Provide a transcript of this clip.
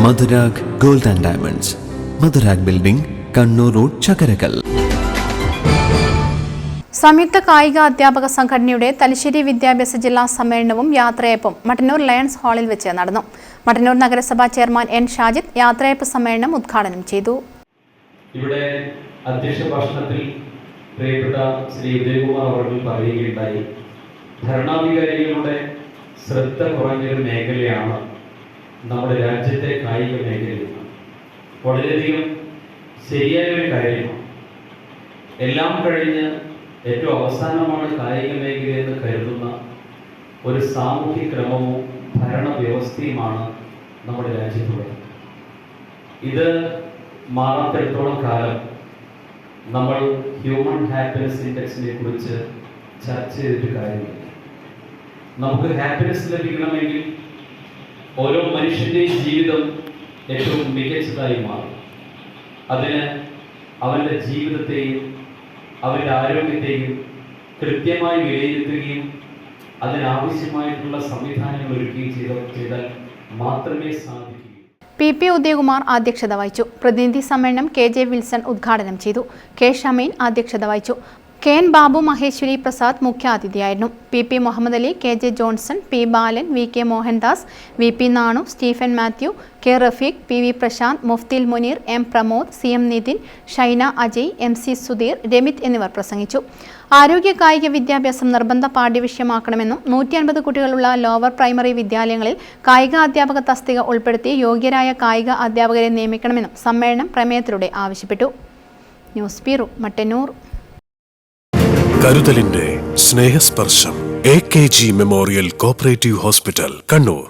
Madhurag gold and diamonds, Madhurag building, Kannur road, Chakkarakal. സംയുക്ത കായിക അധ്യാപക സംഘടനയുടെ തലശ്ശേരി വിദ്യാഭ്യാസ ജില്ലാ സമ്മേളനവും യാത്രയപ്പും മട്ടന്നൂർ ലയൺസ് ഹാളിൽ വെച്ച് നടന്നു. മട്ടന്നൂർ നഗരസഭാ ചെയർമാൻ എൻ ഷാജിദ് യാത്രയപ്പ് സമ്മേളനം ഉദ്ഘാടനം ചെയ്തു. ഇവിടെ അധ്യക്ഷ ഭാഷണത്തിൽ പ്രിയപ്പെട്ട ശ്രീ ഉദയകുമാർ അവർ പറയുകയുണ്ടായി, ഭരണാധികാരികളുടെ ശ്രദ്ധ കുറഞ്ഞൊരു മേഖലയാണ് നമ്മുടെ രാജ്യത്തെ കായിക മേഖലയിൽ. വളരെയധികം ശരിയായൊരു കാര്യമാണ്. എല്ലാം കഴിഞ്ഞ് ഏറ്റവും അവസാനമാണ് കായിക മേഖലയെന്ന് കരുതുന്ന ഒരു സാമൂഹ്യ ക്രമവും ഭരണ വ്യവസ്ഥയുമാണ് നമ്മുടെ രാജ്യത്തുള്ളത്. ഇത് മാറാത്തിടത്തോളം കാലം നമ്മൾ ഹ്യൂമൻ ഹാപ്പിനെസ് ഇൻഡെക്സിനെ കുറിച്ച് ചർച്ച ചെയ്തിട്ട് കാര്യമില്ല. നമുക്ക് ഹാപ്പിനെസ് ലഭിക്കണമെങ്കിൽ ഓരോ മനുഷ്യൻ്റെയും ജീവിതം ഏറ്റവും മികച്ചതായി മാറും. അതിന് അവൻ്റെ ജീവിതത്തെയും അവരുടെ ആരോഗ്യത്തെയും കൃത്യമായി വിലയിരുത്തുകയും അതിനാവശ്യമായിട്ടുള്ള സംവിധാനങ്ങൾ ഒരുക്കുകയും ചെയ്താൽ മാത്രമേ സാധിക്കൂ. പി ഉദയകുമാർ അധ്യക്ഷത വഹിച്ചു. പ്രതിനിധി സമ്മേളനം കെ വിൽസൺ ഉദ്ഘാടനം ചെയ്തു. കെ ഷമീൻ അധ്യക്ഷത വഹിച്ചു. കെ ബാബു മഹേശ്വരി പ്രസാദ് മുഖ്യാതിഥിയായിരുന്നു. P Muhammad Ali, K Johnson, P Balan, V Mohandas, V Nanu, Stephen Mathew, K Rafeeq, P Prashanth, Muftil Muneer, M Pramod, C Nithin, Shaina Ajay, MC Sudheer, Ramith എന്നിവർ പ്രസംഗിച്ചു. ആരോഗ്യ കായിക വിദ്യാഭ്യാസം നിർബന്ധ പാഠ്യവിഷയമാക്കണമെന്നും 150 കുട്ടികളുള്ള ലോവർ പ്രൈമറി വിദ്യാലയങ്ങളിൽ കായിക അധ്യാപക തസ്തിക ഉൾപ്പെടുത്തി യോഗ്യരായ കായിക അധ്യാപകരെ നിയമിക്കണമെന്നും സമ്മേളനം പ്രമേയത്തിലൂടെ ആവശ്യപ്പെട്ടു. News bureau, Mattannur. കരുതലിന്റെ സ്നേഹസ്പർശം. AKG memorial cooperative hospital, Kannur.